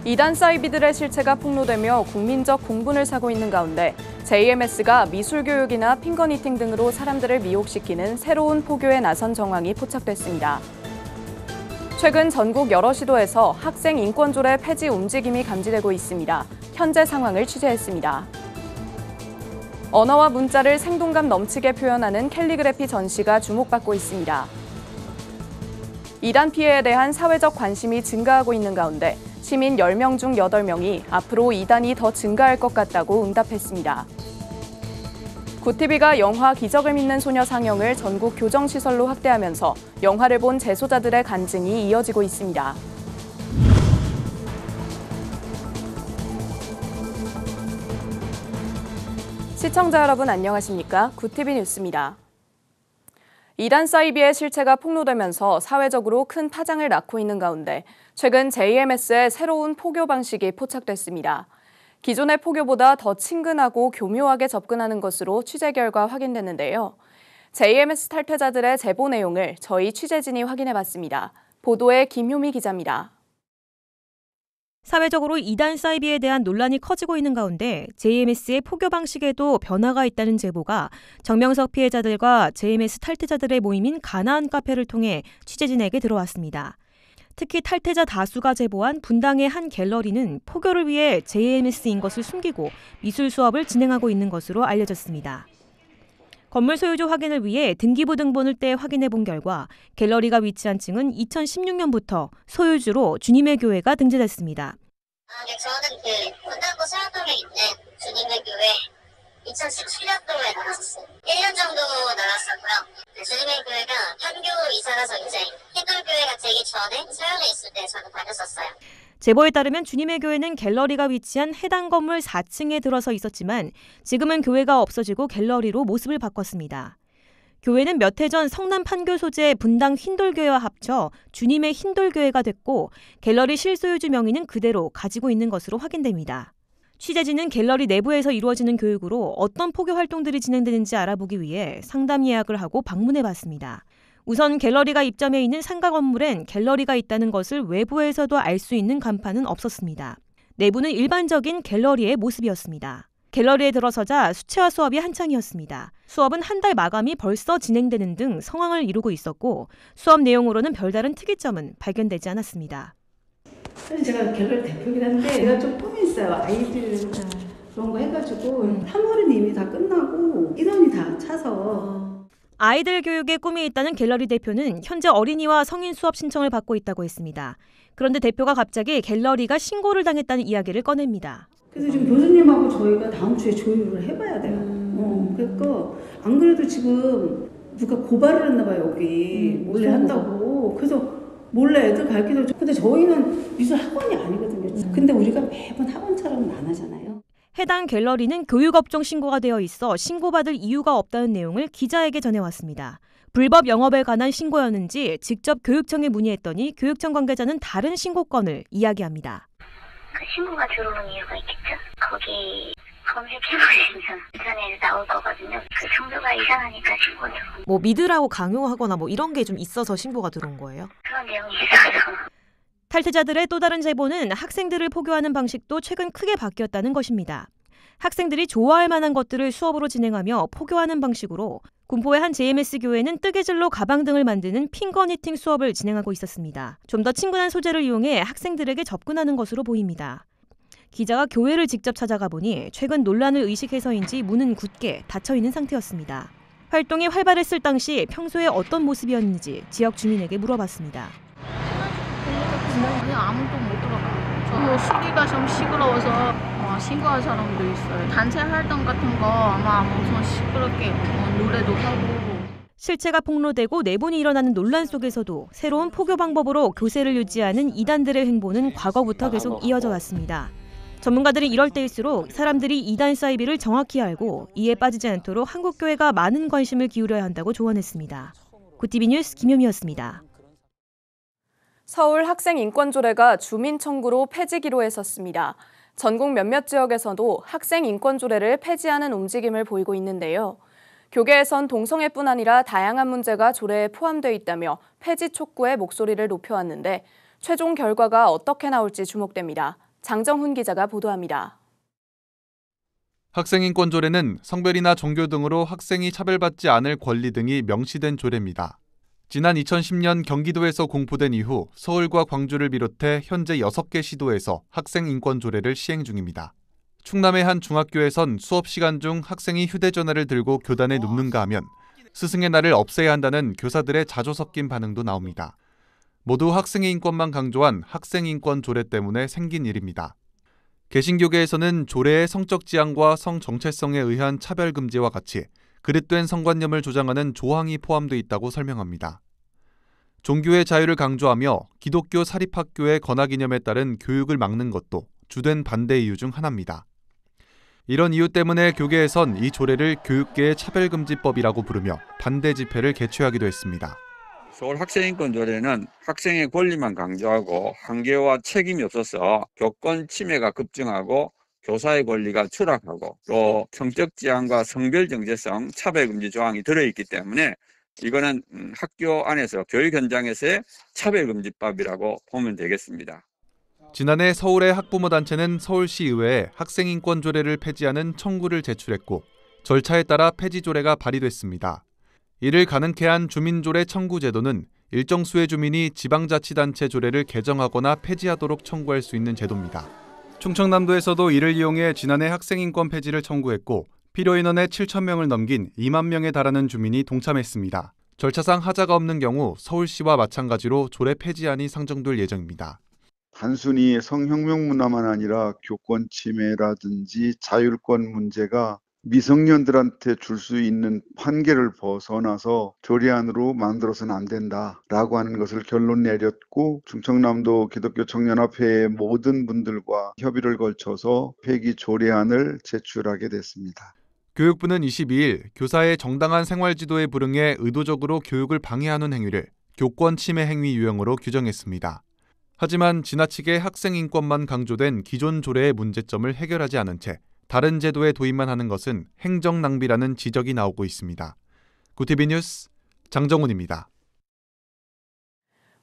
이단 사이비들의 실체가 폭로되며 국민적 공분을 사고 있는 가운데 JMS가 미술교육이나 핑거니팅 등으로 사람들을 미혹시키는 새로운 포교에 나선 정황이 포착됐습니다. 최근 전국 여러 시도에서 학생 인권조례 폐지 움직임이 감지되고 있습니다. 현재 상황을 취재했습니다. 언어와 문자를 생동감 넘치게 표현하는 캘리그래피 전시가 주목받고 있습니다. 이단 피해에 대한 사회적 관심이 증가하고 있는 가운데 시민 10명 중 8명이 앞으로 이단이 더 증가할 것 같다고 응답했습니다. 구티비가 영화 기적을 믿는 소녀 상영을 전국 교정시설로 확대하면서 영화를 본 재소자들의 간증이 이어지고 있습니다. 시청자 여러분 안녕하십니까? 구티비 뉴스입니다. 이단 사이비의 실체가 폭로되면서 사회적으로 큰 파장을 낳고 있는 가운데 최근 JMS의 새로운 포교 방식이 포착됐습니다. 기존의 포교보다 더 친근하고 교묘하게 접근하는 것으로 취재 결과 확인됐는데요. JMS 탈퇴자들의 제보 내용을 저희 취재진이 확인해봤습니다. 보도에 김효미 기자입니다. 사회적으로 이단 사이비에 대한 논란이 커지고 있는 가운데 JMS의 포교 방식에도 변화가 있다는 제보가 정명석 피해자들과 JMS 탈퇴자들의 모임인 가나안 카페를 통해 취재진에게 들어왔습니다. 특히 탈퇴자 다수가 제보한 분당의 한 갤러리는 포교를 위해 JMS인 것을 숨기고 미술 수업을 진행하고 있는 것으로 알려졌습니다. 건물 소유주 확인을 위해 등기부 등본을 떼 확인해 본 결과 갤러리가 위치한 층은 2016년부터 소유주로 주님의 교회가 등재됐습니다. 저는 분당구 서현동에 있는 주님의 교회 2017년도에 나왔었어요. 1년 정도 나왔었고요. 주님의 교회가 판교 이사가서 이제 흰돌교회가 되기 전에 서현에 있을 때 저는 다녔었어요. 제보에 따르면 주님의 교회는 갤러리가 위치한 해당 건물 4층에 들어서 있었지만 지금은 교회가 없어지고 갤러리로 모습을 바꿨습니다. 교회는 몇 해 전 성남 판교 소재 분당 흰돌교회와 합쳐 주님의 흰돌교회가 됐고 갤러리 실소유주 명의는 그대로 가지고 있는 것으로 확인됩니다. 취재진은 갤러리 내부에서 이루어지는 교육으로 어떤 포교 활동들이 진행되는지 알아보기 위해 상담 예약을 하고 방문해봤습니다. 우선 갤러리가 입점해 있는 상가 건물엔 갤러리가 있다는 것을 외부에서도 알 수 있는 간판은 없었습니다. 내부는 일반적인 갤러리의 모습이었습니다. 갤러리에 들어서자 수채화 수업이 한창이었습니다. 수업은 한 달 마감이 벌써 진행되는 등 상황을 이루고 있었고 수업 내용으로는 별다른 특이점은 발견되지 않았습니다. 사실 제가 갤러리 대표이긴 한데 제가 좀 꿈이 있어요. 아이들 그런 거 해가지고 3월은 이미 다 끝나고 인원이 다 차서 아이들 교육에 꿈이 있다는 갤러리 대표는 현재 어린이와 성인 수업 신청을 받고 있다고 했습니다. 그런데 대표가 갑자기 갤러리가 신고를 당했다는 이야기를 꺼냅니다. 그래서 지금 교수님하고 저희가 다음 주에 조율을 해봐야 돼요. 그러니까 안 그래도 지금 누가 고발을 했나 봐요. 여기 몰래 한다고. 그래서 몰래 애들 가르치고. 근데 저희는 미술 학원이 아니거든요. 근데 우리가 매번 학원처럼은 안 하잖아요. 해당 갤러리는 교육업종 신고가 되어 있어 신고받을 이유가 없다는 내용을 기자에게 전해왔습니다. 불법 영업에 관한 신고였는지 직접 교육청에 문의했더니 교육청 관계자는 다른 신고건을 이야기합니다. 그 신고가 들어오는 이유가 있겠죠. 거기 검색해보시면 인터넷에 나올 거거든요. 그 정도가 이상하니까 신고 들어온. 믿으라고 강요하거나 이런 게 좀 있어서 신고가 들어온 거예요? 그런 내용이 있어서. 탈퇴자들의 또 다른 제보는 학생들을 포교하는 방식도 최근 크게 바뀌었다는 것입니다. 학생들이 좋아할 만한 것들을 수업으로 진행하며 포교하는 방식으로 군포의 한 JMS 교회는 뜨개질로 가방 등을 만드는 핑거니팅 수업을 진행하고 있었습니다. 좀 더 친근한 소재를 이용해 학생들에게 접근하는 것으로 보입니다. 기자가 교회를 직접 찾아가 보니 최근 논란을 의식해서인지 문은 굳게 닫혀있는 상태였습니다. 활동이 활발했을 당시 평소에 어떤 모습이었는지 지역 주민에게 물어봤습니다. 그냥 아무도 못 들어가요. 수리가 좀 시끄러워서 신고할 사람도 있어요. 단체 활동 같은 거 아마 엄청 시끄럽게 노래도 하고. 실체가 폭로되고 내분이 일어나는 논란 속에서도 새로운 포교 방법으로 교세를 유지하는 이단들의 행보는 과거부터 계속 이어져 왔습니다. 전문가들은 이럴 때일수록 사람들이 이단 사이비를 정확히 알고 이에 빠지지 않도록 한국교회가 많은 관심을 기울여야 한다고 조언했습니다. 구티비 뉴스 김효미였습니다. 서울 학생 인권조례가 주민 청구로 폐지기로 했었습니다. 전국 몇몇 지역에서도 학생 인권조례를 폐지하는 움직임을 보이고 있는데요. 교계에선 동성애뿐 아니라 다양한 문제가 조례에 포함되어 있다며 폐지 촉구의 목소리를 높여왔는데 최종 결과가 어떻게 나올지 주목됩니다. 장정훈 기자가 보도합니다. 학생인권 조례는 성별이나 종교 등으로 학생이 차별받지 않을 권리 등이 명시된 조례입니다. 지난 2010년 경기도에서 공포된 이후 서울과 광주를 비롯해 현재 6개 시도에서 학생인권 조례를 시행 중입니다. 충남의 한 중학교에선 수업 시간 중 학생이 휴대전화를 들고 교단에 눕는가 하면 스승의 날을 없애야 한다는 교사들의 자조 섞인 반응도 나옵니다. 모두 학생의 인권만 강조한 학생인권 조례 때문에 생긴 일입니다. 개신교계에서는 조례의 성적 지향과 성 정체성에 의한 차별 금지와 같이 그릇된 성관념을 조장하는 조항이 포함되어 있다고 설명합니다. 종교의 자유를 강조하며 기독교 사립학교의 건화기념에 따른 교육을 막는 것도 주된 반대 이유 중 하나입니다. 이런 이유 때문에 교계에선 이 조례를 교육계의 차별금지법이라고 부르며 반대 집회를 개최하기도 했습니다. 서울 학생인권 조례는 학생의 권리만 강조하고 한계와 책임이 없어서 교권 침해가 급증하고 교사의 권리가 추락하고 또 성적 지향과 성별 정체성 차별금지 조항이 들어있기 때문에 이거는 학교 안에서 교육 현장에서의 차별금지법이라고 보면 되겠습니다. 지난해 서울의 학부모 단체는 서울시의회에 학생인권 조례를 폐지하는 청구를 제출했고 절차에 따라 폐지 조례가 발의됐습니다. 이를 가능케 한 주민조례 청구 제도는 일정 수의 주민이 지방자치단체 조례를 개정하거나 폐지하도록 청구할 수 있는 제도입니다. 충청남도에서도 이를 이용해 지난해 학생인권 폐지를 청구했고 필요 인원의 7,000명을 넘긴 2만 명에 달하는 주민이 동참했습니다. 절차상 하자가 없는 경우 서울시와 마찬가지로 조례 폐지안이 상정될 예정입니다. 단순히 성혁명 문화만 아니라 교권 침해라든지 자율권 문제가 미성년들한테 줄 수 있는 한계를 벗어나서 조례안으로 만들어서는 안 된다라고 하는 것을 결론 내렸고 충청남도 기독교 청년합회의 모든 분들과 협의를 걸쳐서 폐기 조례안을 제출하게 됐습니다. 교육부는 22일 교사의 정당한 생활지도에 불응해 의도적으로 교육을 방해하는 행위를 교권 침해 행위 유형으로 규정했습니다. 하지만 지나치게 학생인권만 강조된 기존 조례의 문제점을 해결하지 않은 채 다른 제도에 도입만 하는 것은 행정 낭비라는 지적이 나오고 있습니다. 구티비 뉴스 장정훈입니다.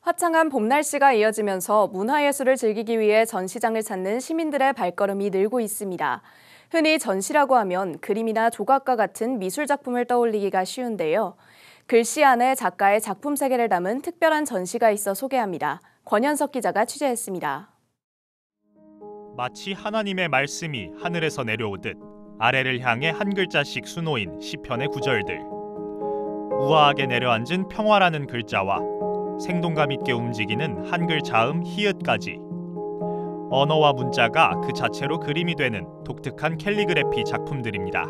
화창한 봄 날씨가 이어지면서 문화예술을 즐기기 위해 전시장을 찾는 시민들의 발걸음이 늘고 있습니다. 흔히 전시라고 하면 그림이나 조각과 같은 미술 작품을 떠올리기가 쉬운데요. 글씨 안에 작가의 작품 세계를 담은 특별한 전시가 있어 소개합니다. 권현석 기자가 취재했습니다. 마치 하나님의 말씀이 하늘에서 내려오듯 아래를 향해 한 글자씩 수놓인 시편의 구절들. 우아하게 내려앉은 평화라는 글자와 생동감 있게 움직이는 한글 자음 히읗까지. 언어와 문자가 그 자체로 그림이 되는 독특한 캘리그래피 작품들입니다.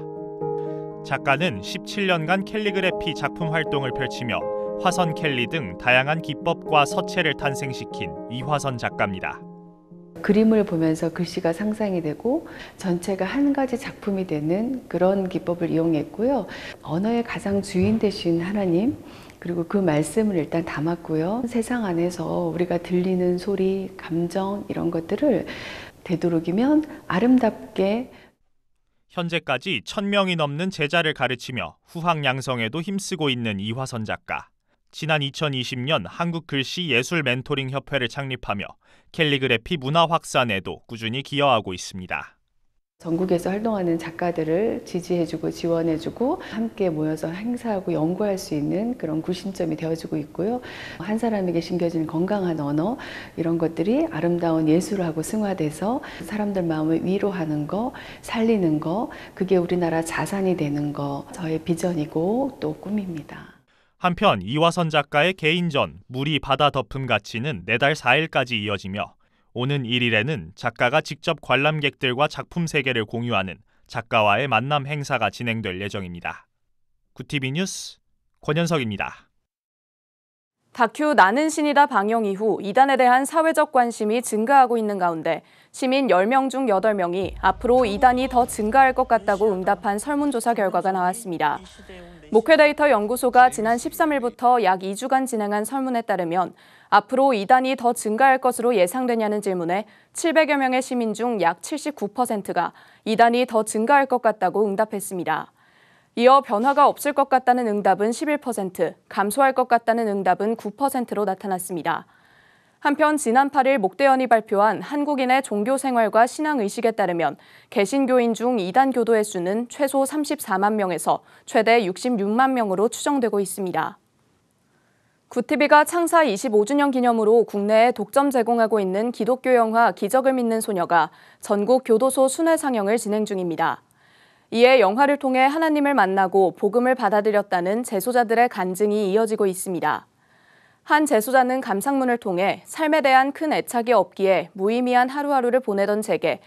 작가는 17년간 캘리그래피 작품 활동을 펼치며 화선 캘리 등 다양한 기법과 서체를 탄생시킨 이화선 작가입니다. 그림을 보면서 글씨가 상상이 되고 전체가 한 가지 작품이 되는 그런 기법을 이용했고요. 언어의 가장 주인 되신 하나님, 그리고 그 말씀을 일단 담았고요. 세상 안에서 우리가 들리는 소리, 감정 이런 것들을 되도록이면 아름답게. 현재까지 1,000명이 넘는 제자를 가르치며 후학양성에도 힘쓰고 있는 이화선 작가. 지난 2020년 한국글씨예술 멘토링 협회를 창립하며 캘리그래피 문화 확산에도 꾸준히 기여하고 있습니다. 전국에서 활동하는 작가들을 지지해주고 지원해주고 함께 모여서 행사하고 연구할 수 있는 그런 구심점이 되어주고 있고요. 한 사람에게 심겨진 건강한 언어 이런 것들이 아름다운 예술하고 승화돼서 사람들 마음을 위로하는 거, 살리는 거, 그게 우리나라 자산이 되는 거 저의 비전이고 또 꿈입니다. 한편 이화선 작가의 개인전 물이 바다 덮음 가치는 내달 4일까지 이어지며 오는 1일에는 작가가 직접 관람객들과 작품 세계를 공유하는 작가와의 만남 행사가 진행될 예정입니다. 구티비 뉴스 권현석입니다. 다큐 나는 신이다 방영 이후 이단에 대한 사회적 관심이 증가하고 있는 가운데 시민 10명 중 8명이 앞으로 이단이 더 증가할 것 같다고 응답한 설문조사 결과가 나왔습니다. 목회데이터 연구소가 지난 13일부터 약 2주간 진행한 설문에 따르면 앞으로 이단이 더 증가할 것으로 예상되냐는 질문에 700여 명의 시민 중 약 79%가 이단이 더 증가할 것 같다고 응답했습니다. 이어 변화가 없을 것 같다는 응답은 11%, 감소할 것 같다는 응답은 9%로 나타났습니다. 한편 지난 8일 목대연이 발표한 한국인의 종교 생활과 신앙 의식에 따르면 개신교인 중 이단 교도의 수는 최소 34만 명에서 최대 66만 명으로 추정되고 있습니다. 굿티비가 창사 25주년 기념으로 국내에 독점 제공하고 있는 기독교 영화 기적을 믿는 소녀가 전국 교도소 순회 상영을 진행 중입니다. 이에 영화를 통해 하나님을 만나고 복음을 받아들였다는 재소자들의 간증이 이어지고 있습니다. 한 재소자는 감상문을 통해 삶에 대한 큰 애착이 없기에 무의미한 하루하루를 보내던 제게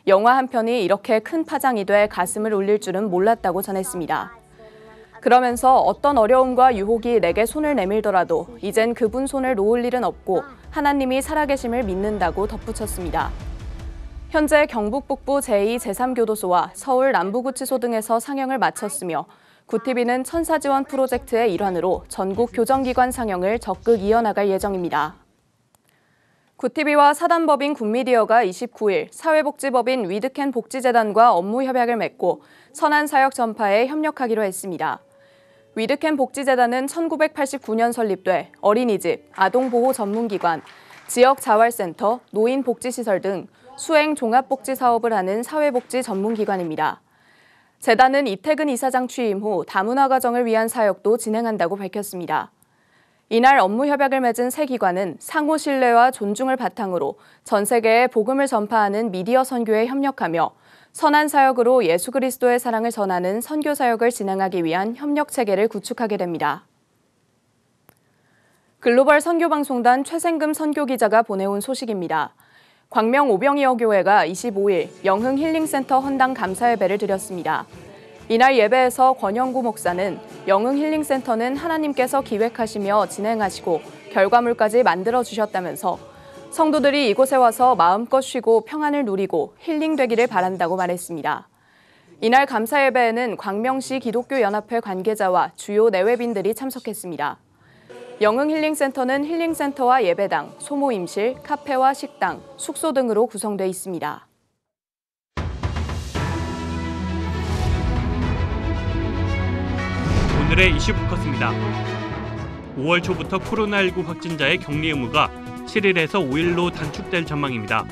영화 한 편이 이렇게 큰 파장이 돼 가슴을 울릴 줄은 몰랐다고 전했습니다. 그러면서 어떤 어려움과 유혹이 내게 손을 내밀더라도 이젠 그분 손을 놓을 일은 없고 하나님이 살아계심을 믿는다고 덧붙였습니다. 현재 경북 북부 제2, 제3교도소와 서울 남부구치소 등에서 상영을 마쳤으며 굿티비는 천사지원 프로젝트의 일환으로 전국 교정기관 상영을 적극 이어나갈 예정입니다. 굿티비와 사단법인 굿미디어가 29일 사회복지법인 위드캔 복지재단과 업무 협약을 맺고 선한 사역 전파에 협력하기로 했습니다. 위드캔 복지재단은 1989년 설립돼 어린이집, 아동보호 전문기관, 지역 자활센터, 노인복지시설 등 수행 종합복지 사업을 하는 사회복지 전문기관입니다. 재단은 이태근 이사장 취임 후 다문화 가정을 위한 사역도 진행한다고 밝혔습니다. 이날 업무 협약을 맺은 세 기관은 상호 신뢰와 존중을 바탕으로 전 세계에 복음을 전파하는 미디어 선교에 협력하며 선한 사역으로 예수 그리스도의 사랑을 전하는 선교 사역을 진행하기 위한 협력 체계를 구축하게 됩니다. 글로벌 선교방송단 최생금 선교기자가 보내온 소식입니다. 광명 오병이어교회가 25일 영흥 힐링센터 헌당 감사 예배를 드렸습니다. 이날 예배에서 권영구 목사는 영흥 힐링센터는 하나님께서 기획하시며 진행하시고 결과물까지 만들어주셨다면서 성도들이 이곳에 와서 마음껏 쉬고 평안을 누리고 힐링되기를 바란다고 말했습니다. 이날 감사 예배에는 광명시 기독교연합회 관계자와 주요 내외빈들이 참석했습니다. 영흥 힐링센터는 힐링센터와 예배당, 소모임실, 카페와 식당, 숙소 등으로 구성돼 있습니다. 오늘의 이슈 포커스입니다. 5월 초부터 코로나19 확진자의 격리 의무가 7일에서 5일로 단축될 전망입니다.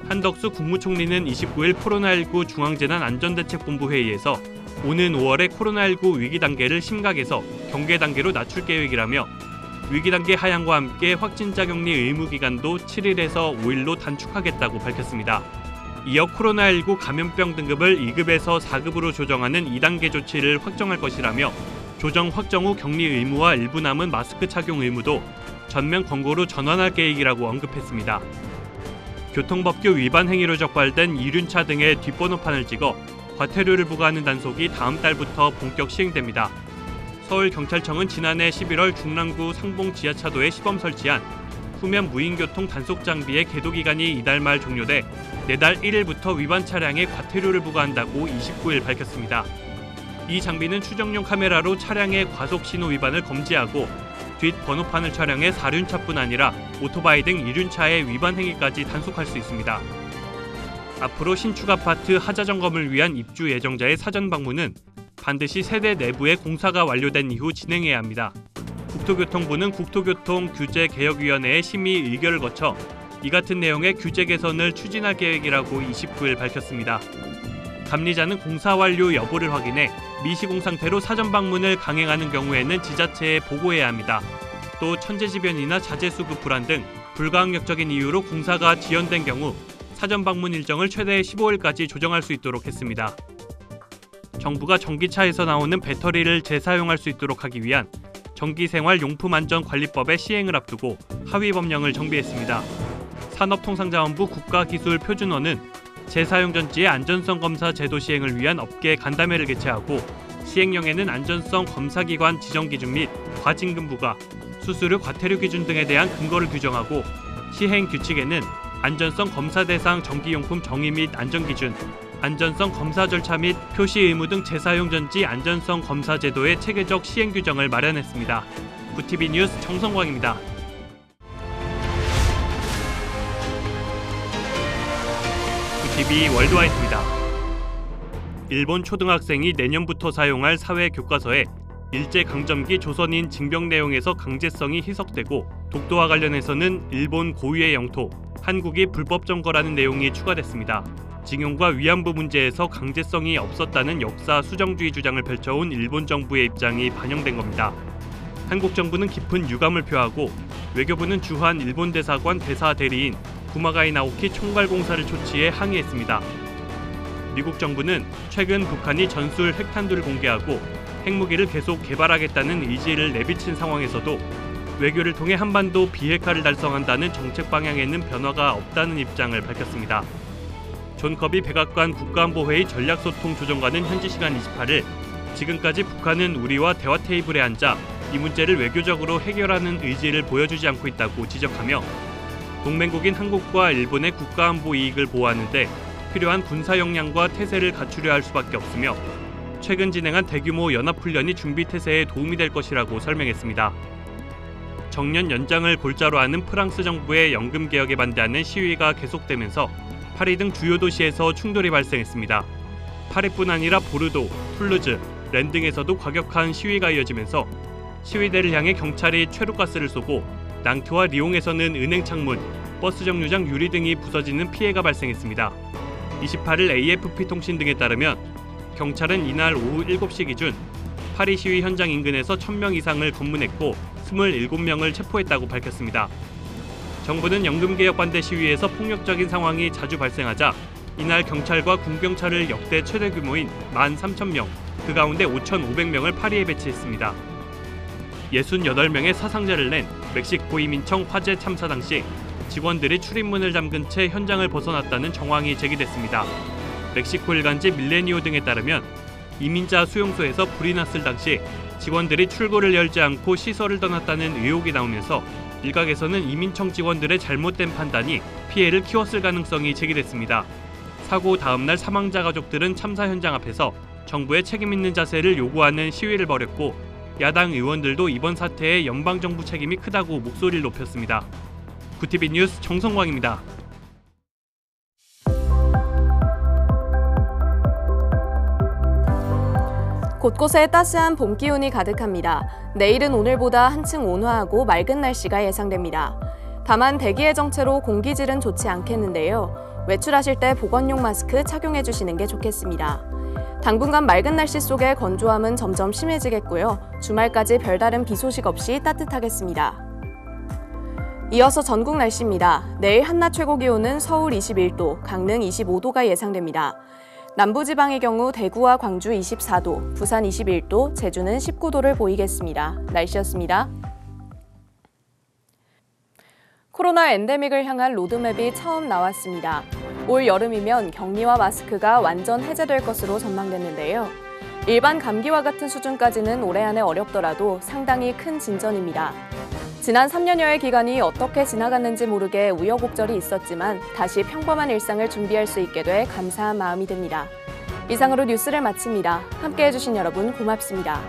한덕수 국무총리는 29일 코로나19 중앙재난안전대책본부 회의에서 오는 5월에 코로나19 위기 단계를 심각에서 경계 단계로 낮출 계획이라며 위기 단계 하향과 함께 확진자 격리 의무 기간도 7일에서 5일로 단축하겠다고 밝혔습니다. 이어 코로나19 감염병 등급을 2급에서 4급으로 조정하는 2단계 조치를 확정할 것이라며 조정 확정 후 격리 의무와 일부 남은 마스크 착용 의무도 전면 권고로 전환할 계획이라고 언급했습니다. 교통법규 위반 행위로 적발된 이륜차 등의 뒷번호판을 찍어 과태료를 부과하는 단속이 다음 달부터 본격 시행됩니다. 서울경찰청은 지난해 11월 중랑구 상봉 지하차도에 시범 설치한 후면 무인교통 단속 장비의 계도 기간이 이달 말 종료돼 내달 1일부터 위반 차량에 과태료를 부과한다고 29일 밝혔습니다. 이 장비는 추정용 카메라로 차량의 과속 신호 위반을 검지하고 뒷 번호판을 촬영해 4륜차뿐 아니라 오토바이 등 2륜차의 위반 행위까지 단속할 수 있습니다. 앞으로 신축 아파트 하자 점검을 위한 입주 예정자의 사전 방문은 반드시 세대 내부의 공사가 완료된 이후 진행해야 합니다. 국토교통부는 국토교통규제개혁위원회의 심의 의결을 거쳐 이 같은 내용의 규제 개선을 추진할 계획이라고 29일 밝혔습니다. 감리자는 공사 완료 여부를 확인해 미시공 상태로 사전 방문을 강행하는 경우에는 지자체에 보고해야 합니다. 또 천재지변이나 자재수급 불안 등 불가항력적인 이유로 공사가 지연된 경우 사전 방문 일정을 최대 15일까지 조정할 수 있도록 했습니다. 정부가 전기차에서 나오는 배터리를 재사용할 수 있도록 하기 위한 전기생활용품안전관리법의 시행을 앞두고 하위 법령을 정비했습니다. 산업통상자원부 국가기술표준원은 재사용전지의 안전성 검사 제도 시행을 위한 업계 간담회를 개최하고 시행령에는 안전성 검사기관 지정 기준 및 과징금 부과, 수수료 과태료 기준 등에 대한 근거를 규정하고 시행 규칙에는 안전성 검사 대상 전기용품 정의 및 안전기준, 안전성 검사 절차 및 표시 의무 등 재사용 전지 안전성 검사 제도의 체계적 시행 규정을 마련했습니다. 굿티비 뉴스 정성광입니다. 굿티비 월드와이드입니다. 일본 초등학생이 내년부터 사용할 사회 교과서에 일제강점기 조선인 징병 내용에서 강제성이 희석되고 독도와 관련해서는 일본 고유의 영토, 한국이 불법 점거라는 내용이 추가됐습니다. 징용과 위안부 문제에서 강제성이 없었다는 역사 수정주의 주장을 펼쳐온 일본 정부의 입장이 반영된 겁니다. 한국 정부는 깊은 유감을 표하고 외교부는 주한 일본 대사관 대사 대리인 구마가이 나오키 총괄공사를 초치해 항의했습니다. 미국 정부는 최근 북한이 전술 핵탄두를 공개하고 핵무기를 계속 개발하겠다는 의지를 내비친 상황에서도 외교를 통해 한반도 비핵화를 달성한다는 정책 방향에는 변화가 없다는 입장을 밝혔습니다. 존 커비 백악관 국가안보회의 전략소통조정관은 현지 시간 28일 지금까지 북한은 우리와 대화 테이블에 앉아 이 문제를 외교적으로 해결하는 의지를 보여주지 않고 있다고 지적하며 동맹국인 한국과 일본의 국가안보 이익을 보호하는 데 필요한 군사 역량과 태세를 갖추려 할 수밖에 없으며 최근 진행한 대규모 연합훈련이 준비태세에 도움이 될 것이라고 설명했습니다. 정년 연장을 골자로 하는 프랑스 정부의 연금개혁에 반대하는 시위가 계속되면서 파리 등 주요 도시에서 충돌이 발생했습니다. 파리뿐 아니라 보르도, 툴루즈, 렌 등에서도 과격한 시위가 이어지면서 시위대를 향해 경찰이 최루가스를 쏘고 낭트와 리옹에서는 은행 창문, 버스 정류장 유리 등이 부서지는 피해가 발생했습니다. 28일 AFP 통신 등에 따르면 경찰은 이날 오후 7시 기준 파리 시위 현장 인근에서 1000명 이상을 검문했고 27명을 체포했다고 밝혔습니다. 정부는 연금개혁 반대 시위에서 폭력적인 상황이 자주 발생하자 이날 경찰과 군경찰을 역대 최대 규모인 13,000명, 그 가운데 5,500명을 파리에 배치했습니다. 68명의 사상자를 낸 멕시코 이민청 화재 참사 당시 직원들이 출입문을 잠근 채 현장을 벗어났다는 정황이 제기됐습니다. 멕시코 일간지 밀레니오 등에 따르면 이민자 수용소에서 불이 났을 당시 직원들이 출구를 열지 않고 시설을 떠났다는 의혹이 나오면서 일각에서는 이민청 직원들의 잘못된 판단이 피해를 키웠을 가능성이 제기됐습니다. 사고 다음 날 사망자 가족들은 참사 현장 앞에서 정부의 책임 있는 자세를 요구하는 시위를 벌였고 야당 의원들도 이번 사태에 연방정부 책임이 크다고 목소리를 높였습니다. 구티비 뉴스 정성광입니다. 곳곳에 따스한 봄 기운이 가득합니다. 내일은 오늘보다 한층 온화하고 맑은 날씨가 예상됩니다. 다만 대기의 정체로 공기질은 좋지 않겠는데요. 외출하실 때 보건용 마스크 착용해 주시는 게 좋겠습니다. 당분간 맑은 날씨 속에 건조함은 점점 심해지겠고요. 주말까지 별다른 비 소식 없이 따뜻하겠습니다. 이어서 전국 날씨입니다. 내일 한낮 최고 기온은 서울 21도, 강릉 25도가 예상됩니다. 남부지방의 경우 대구와 광주 24도, 부산 21도, 제주는 19도를 보이겠습니다. 날씨였습니다. 코로나 엔데믹을 향한 로드맵이 처음 나왔습니다. 올 여름이면 격리와 마스크가 완전 해제될 것으로 전망됐는데요. 일반 감기와 같은 수준까지는 올해 안에 어렵더라도 상당히 큰 진전입니다. 지난 3년여의 기간이 어떻게 지나갔는지 모르게 우여곡절이 있었지만 다시 평범한 일상을 준비할 수 있게 돼 감사한 마음이 듭니다. 이상으로 뉴스를 마칩니다. 함께해 주신 여러분 고맙습니다.